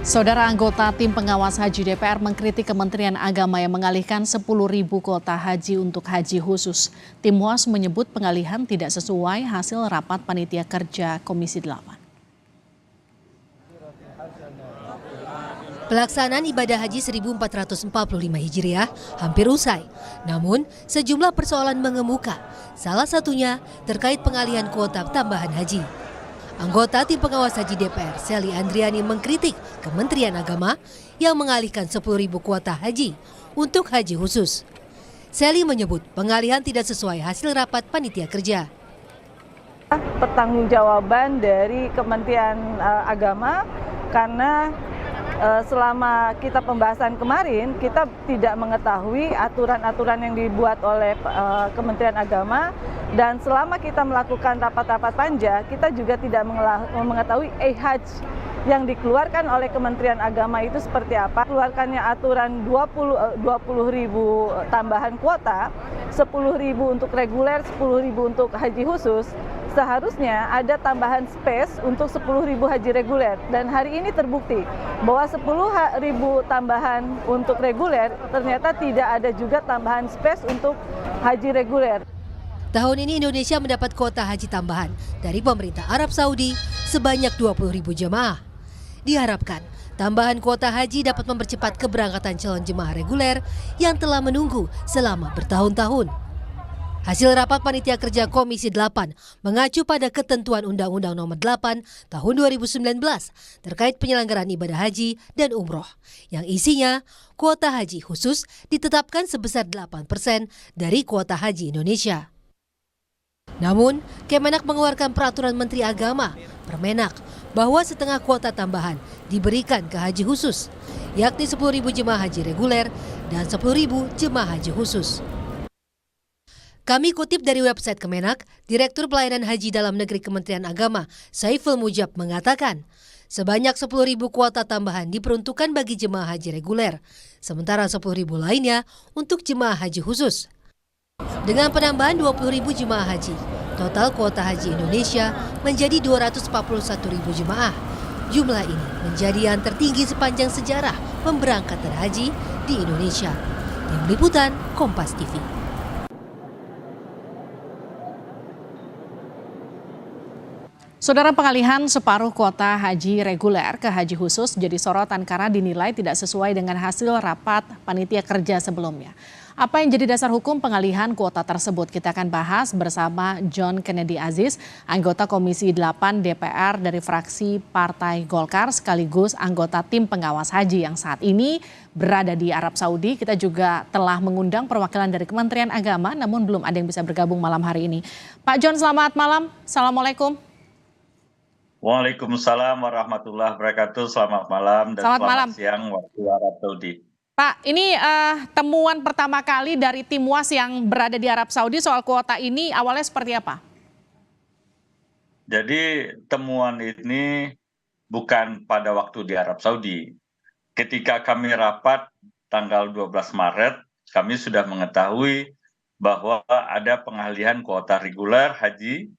Saudara anggota tim pengawas haji DPR mengkritik Kementerian Agama yang mengalihkan 10.000 kuota haji untuk haji khusus. Tim WAS menyebut pengalihan tidak sesuai hasil rapat panitia kerja Komisi 8. Pelaksanaan ibadah haji 1445 Hijriah hampir usai. Namun, sejumlah persoalan mengemuka. Salah satunya terkait pengalihan kuota tambahan haji. Anggota tim pengawas haji DPR, Sely Andriani, mengkritik Kementerian Agama yang mengalihkan 10.000 kuota haji untuk haji khusus. Sely menyebut pengalihan tidak sesuai hasil rapat panitia kerja. Pertanggungjawaban dari Kementerian Agama karena selama kita pembahasan kemarin, kita tidak mengetahui aturan-aturan yang dibuat oleh Kementerian Agama, dan selama kita melakukan rapat-rapat panja, kita juga tidak mengetahui e-hajj yang dikeluarkan oleh Kementerian Agama itu seperti apa. Keluarkannya aturan 20.000 tambahan kuota, 10.000 untuk reguler, 10.000 untuk haji khusus. Seharusnya ada tambahan space untuk 10.000 haji reguler, dan hari ini terbukti bahwa 10.000 tambahan untuk reguler ternyata tidak ada juga tambahan space untuk haji reguler. Tahun ini Indonesia mendapat kuota haji tambahan dari pemerintah Arab Saudi sebanyak 20.000 jemaah. Diharapkan tambahan kuota haji dapat mempercepat keberangkatan calon jemaah reguler yang telah menunggu selama bertahun-tahun. Hasil rapat panitia kerja Komisi 8 mengacu pada ketentuan Undang-Undang Nomor 8 Tahun 2019 terkait penyelenggaraan ibadah haji dan umroh, yang isinya kuota haji khusus ditetapkan sebesar 8% dari kuota haji Indonesia. Namun, Kemenak mengeluarkan peraturan Menteri Agama, Permenak, bahwa setengah kuota tambahan diberikan ke haji khusus, yakni 10.000 jemaah haji reguler dan 10.000 jemaah haji khusus. Kami kutip dari website Kemenak, Direktur Pelayanan Haji Dalam Negeri Kementerian Agama, Saiful Mujab, mengatakan sebanyak 10.000 kuota tambahan diperuntukkan bagi jemaah haji reguler, sementara 10.000 lainnya untuk jemaah haji khusus. Dengan penambahan 20.000 jemaah haji, total kuota haji Indonesia menjadi 241.000 jemaah. Jumlah ini menjadi yang tertinggi sepanjang sejarah pemberangkatan haji di Indonesia. Tim Liputan, Kompas TV. Saudara, pengalihan separuh kuota haji reguler ke haji khusus jadi sorotan karena dinilai tidak sesuai dengan hasil rapat panitia kerja sebelumnya. Apa yang jadi dasar hukum pengalihan kuota tersebut? Kita akan bahas bersama John Kennedy Aziz, anggota Komisi 8 DPR dari fraksi Partai Golkar sekaligus anggota tim pengawas haji yang saat ini berada di Arab Saudi. Kita juga telah mengundang perwakilan dari Kementerian Agama, namun belum ada yang bisa bergabung malam hari ini. Pak John, selamat malam. Assalamualaikum. Waalaikumsalam warahmatullahi wabarakatuh. Selamat malam dan selamat siang waktu Arab Saudi. Pak, ini temuan pertama kali dari tim WAS yang berada di Arab Saudi soal kuota ini awalnya seperti apa? Jadi temuan ini bukan pada waktu di Arab Saudi. Ketika kami rapat tanggal 12 Maret, kami sudah mengetahui bahwa ada pengalihan kuota reguler haji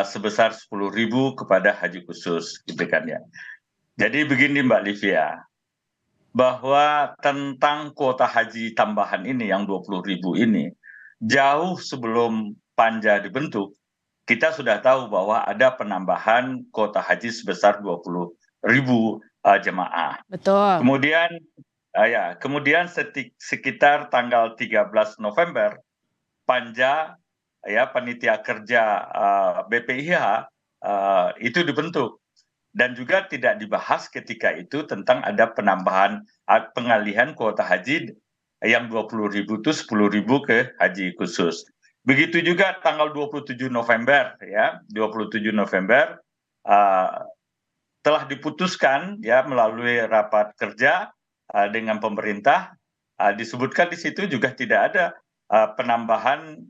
sebesar 10.000 kepada haji khusus, gitu kan ya. Jadi begini Mbak Livia, bahwa tentang kuota haji tambahan ini yang 20.000 ini, jauh sebelum panja dibentuk, kita sudah tahu bahwa ada penambahan kuota haji sebesar 20.000 jemaah. Betul. Kemudian sekitar tanggal 13 November, panja panitia kerja BPIH itu dibentuk. Dan juga tidak dibahas ketika itu tentang ada penambahan pengalihan kuota haji yang 20.000 itu 10.000 ke haji khusus. Begitu juga tanggal 27 November ya, 27 November telah diputuskan ya melalui rapat kerja dengan pemerintah, disebutkan di situ juga tidak ada penambahan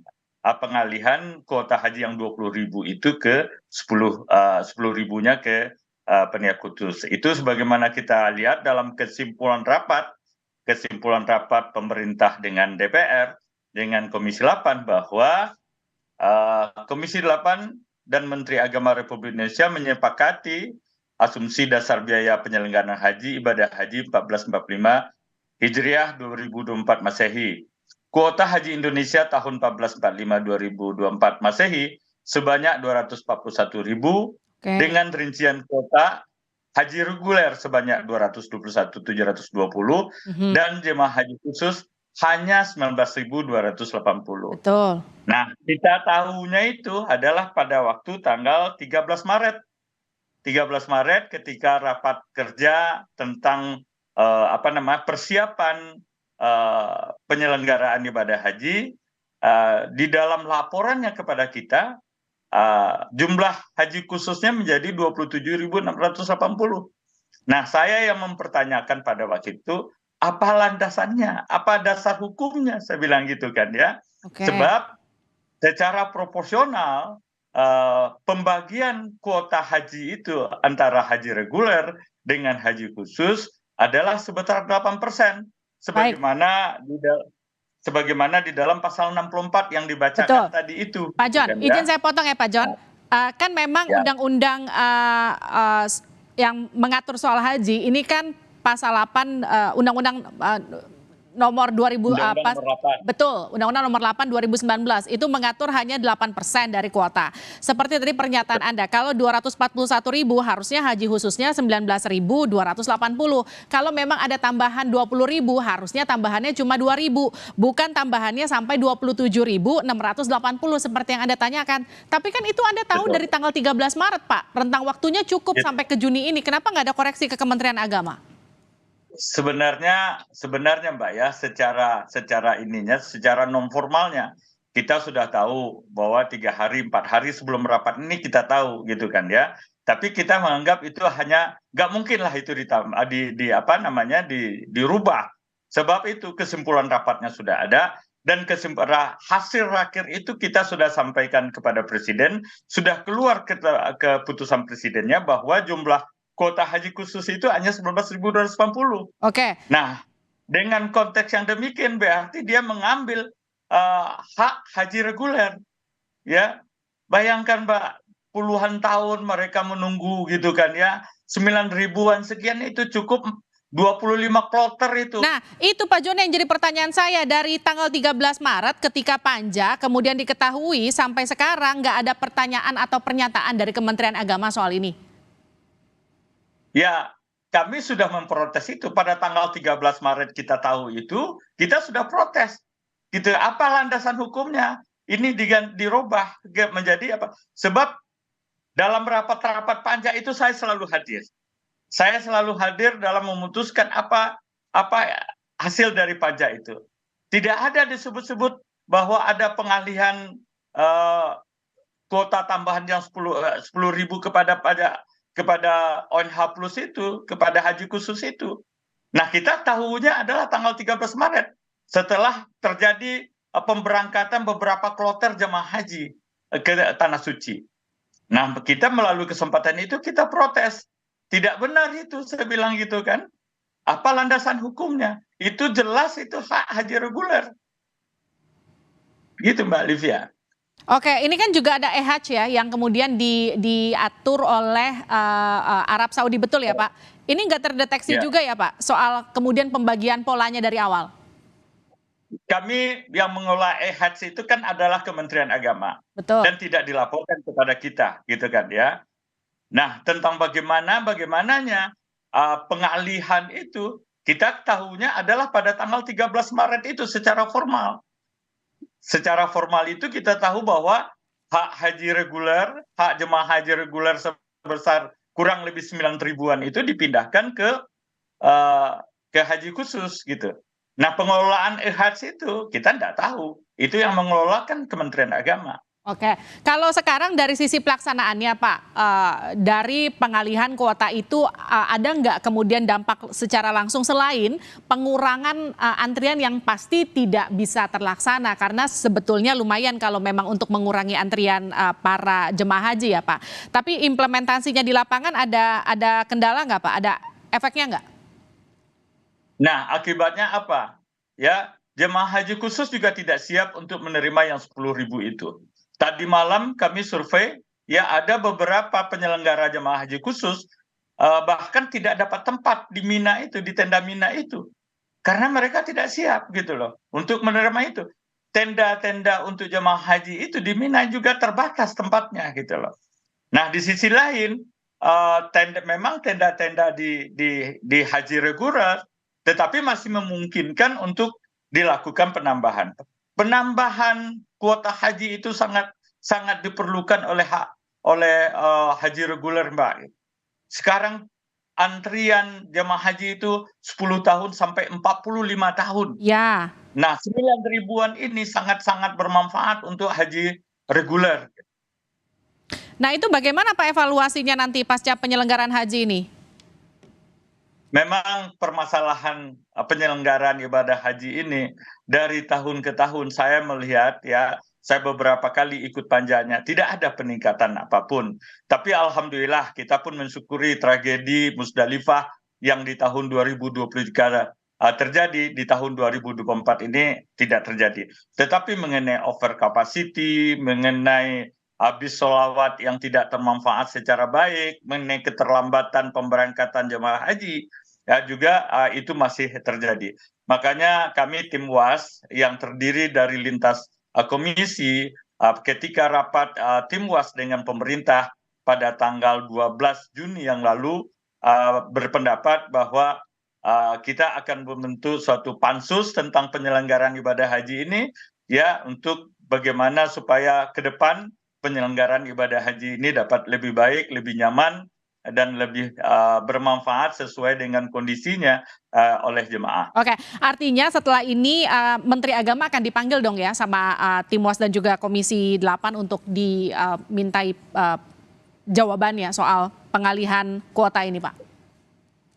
pengalihan kuota haji yang 20.000 itu ke 10.000-nya ke panitia khusus. Itu sebagaimana kita lihat dalam kesimpulan rapat pemerintah dengan DPR, dengan Komisi 8, bahwa Komisi 8 dan Menteri Agama Republik Indonesia menyepakati asumsi dasar biaya penyelenggaraan haji ibadah haji 1445 Hijriah 2024 Masehi. Kuota haji Indonesia tahun 1445-2024 Masehi sebanyak 241.000 dengan rincian kuota haji reguler sebanyak 221.720 dan jemaah haji khusus hanya 19.280. Betul. Nah, kita tahunya itu adalah pada waktu tanggal 13 Maret. 13 Maret ketika rapat kerja tentang persiapan penyelenggaraan ibadah haji, di dalam laporannya kepada kita jumlah haji khususnya menjadi 27.680. Nah, saya yang mempertanyakan pada waktu itu, apa landasannya, apa dasar hukumnya, saya bilang gitu kan ya. Sebab secara proporsional pembagian kuota haji itu antara haji reguler dengan haji khusus adalah sebesar 8%, sebagaimana di dalam pasal 64 yang dibacakan tadi itu. Pak John, izin saya potong ya Pak John. Kan memang undang-undang yang mengatur soal haji ini kan pasal 8 Undang-Undang nomor 2000 betul, Undang-Undang nomor 8 2019 itu mengatur hanya 8% dari kuota. Seperti tadi pernyataan Anda, kalau 241.000 harusnya haji khususnya 19.280. Kalau memang ada tambahan 20.000 harusnya tambahannya cuma 2.000, bukan tambahannya sampai 27.680 seperti yang Anda tanyakan. Tapi kan itu Anda tahu dari tanggal 13 Maret, Pak. Rentang waktunya cukup sampai ke Juni ini. Kenapa nggak ada koreksi ke Kementerian Agama? Sebenarnya Mbak ya, secara non formalnya kita sudah tahu bahwa 3 hari 4 hari sebelum rapat ini kita tahu gitu kan ya. Tapi kita menganggap itu hanya nggak mungkin lah itu dirubah. Sebab itu kesimpulan rapatnya sudah ada dan hasil raker itu kita sudah sampaikan kepada Presiden, sudah keluar keputusan Presidennya bahwa jumlah kuota haji khusus itu hanya 19.280. Nah, dengan konteks yang demikian berarti dia mengambil hak haji reguler. Ya, bayangkan Mbak, puluhan tahun mereka menunggu gitu kan ya, 9.000-an sekian itu cukup 25 kloter itu. Nah, itu Pak John yang jadi pertanyaan saya, dari tanggal 13 Maret ketika panja kemudian diketahui sampai sekarang nggak ada pertanyaan atau pernyataan dari Kementerian Agama soal ini. Ya, kami sudah memprotes itu pada tanggal 13 Maret kita tahu itu, kita sudah protes. Gitu. Apa landasan hukumnya? Ini dirubah menjadi apa? Sebab dalam rapat-rapat panja itu saya selalu hadir. Saya selalu hadir dalam memutuskan apa hasil dari panja itu. Tidak ada disebut-sebut bahwa ada pengalihan kuota tambahan yang 10.000 kepada ONH plus itu, kepada haji khusus itu. Nah, kita tahunya adalah tanggal 13 Maret setelah terjadi pemberangkatan beberapa kloter jemaah haji ke Tanah Suci. Nah, kita melalui kesempatan itu kita protes. Tidak benar itu, saya bilang gitu kan. Apa landasan hukumnya? Itu jelas itu hak haji reguler. Gitu Mbak Livia. Oke, ini kan juga ada EHAJ ya yang kemudian diatur oleh Arab Saudi, betul ya Pak? Ini nggak terdeteksi juga ya Pak soal kemudian pembagian polanya dari awal? Kami yang mengelola EHAJ itu kan adalah Kementerian Agama. Betul. Dan tidak dilaporkan kepada kita, gitu kan ya. Nah, tentang bagaimananya pengalihan itu, kita tahunya adalah pada tanggal 13 Maret itu secara formal. Secara formal itu kita tahu bahwa hak haji reguler, hak jemaah haji reguler sebesar kurang lebih 9.000-an itu dipindahkan ke haji khusus gitu. Nah, pengelolaan EHAJ itu kita tidak tahu. Itu yang mengelola kan Kementerian Agama. Oke, kalau sekarang dari sisi pelaksanaannya Pak, dari pengalihan kuota itu ada nggak kemudian dampak secara langsung selain pengurangan antrian yang pasti tidak bisa terlaksana karena sebetulnya lumayan kalau memang untuk mengurangi antrian para jemaah haji ya Pak. Tapi implementasinya di lapangan ada kendala nggak Pak? Ada efeknya nggak? Nah, akibatnya apa? Ya, jemaah haji khusus juga tidak siap untuk menerima yang 10.000 itu. Tadi malam kami survei, ya ada beberapa penyelenggara jemaah haji khusus bahkan tidak dapat tempat di Mina itu, di tenda Mina itu. Karena mereka tidak siap gitu loh untuk menerima itu. Tenda-tenda untuk jemaah haji itu di Mina juga terbatas tempatnya gitu loh. Nah, di sisi lain, memang tenda-tenda di haji reguler, tetapi masih memungkinkan untuk dilakukan penambahan. Penambahan kuota haji itu sangat sangat diperlukan oleh haji reguler, Mbak. Sekarang antrian jemaah haji itu 10 tahun sampai 45 tahun. Ya. Nah, 9 ribuan ini sangat-sangat bermanfaat untuk haji reguler. Nah, itu bagaimana Pak evaluasinya nanti pasca penyelenggaraan haji ini? Memang permasalahan penyelenggaraan ibadah haji ini dari tahun ke tahun saya melihat ya, saya beberapa kali ikut panjanya, tidak ada peningkatan apapun. Tapi alhamdulillah kita pun mensyukuri tragedi Musdalifah yang di tahun 2023 terjadi, di tahun 2024 ini tidak terjadi. Tetapi mengenai over capacity, mengenai habis sholawat yang tidak termanfaat secara baik, mengenai keterlambatan pemberangkatan jemaah haji, ya juga itu masih terjadi. Makanya kami tim UAS yang terdiri dari lintas komisi ketika rapat tim UAS dengan pemerintah pada tanggal 12 Juni yang lalu berpendapat bahwa kita akan membentuk suatu pansus tentang penyelenggaraan ibadah haji ini ya untuk bagaimana supaya ke depan penyelenggaraan ibadah haji ini dapat lebih baik, lebih nyaman dan lebih bermanfaat sesuai dengan kondisinya oleh jemaah. Oke, artinya setelah ini Menteri Agama akan dipanggil dong ya sama tim UAS dan juga Komisi 8 untuk dimintai jawabannya soal pengalihan kuota ini, Pak.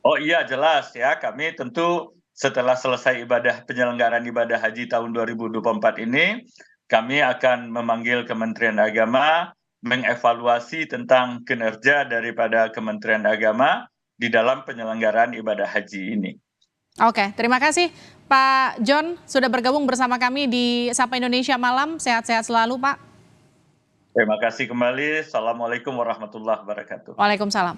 Oh iya, jelas ya, kami tentu setelah selesai penyelenggaraan ibadah haji tahun 2024 ini, kami akan memanggil Kementerian Agama mengevaluasi tentang kinerja daripada Kementerian Agama di dalam penyelenggaraan ibadah haji ini. Oke, terima kasih Pak John sudah bergabung bersama kami di Sapa Indonesia Malam. Sehat-sehat selalu, Pak. Terima kasih kembali. Assalamualaikum warahmatullahi wabarakatuh. Waalaikumsalam.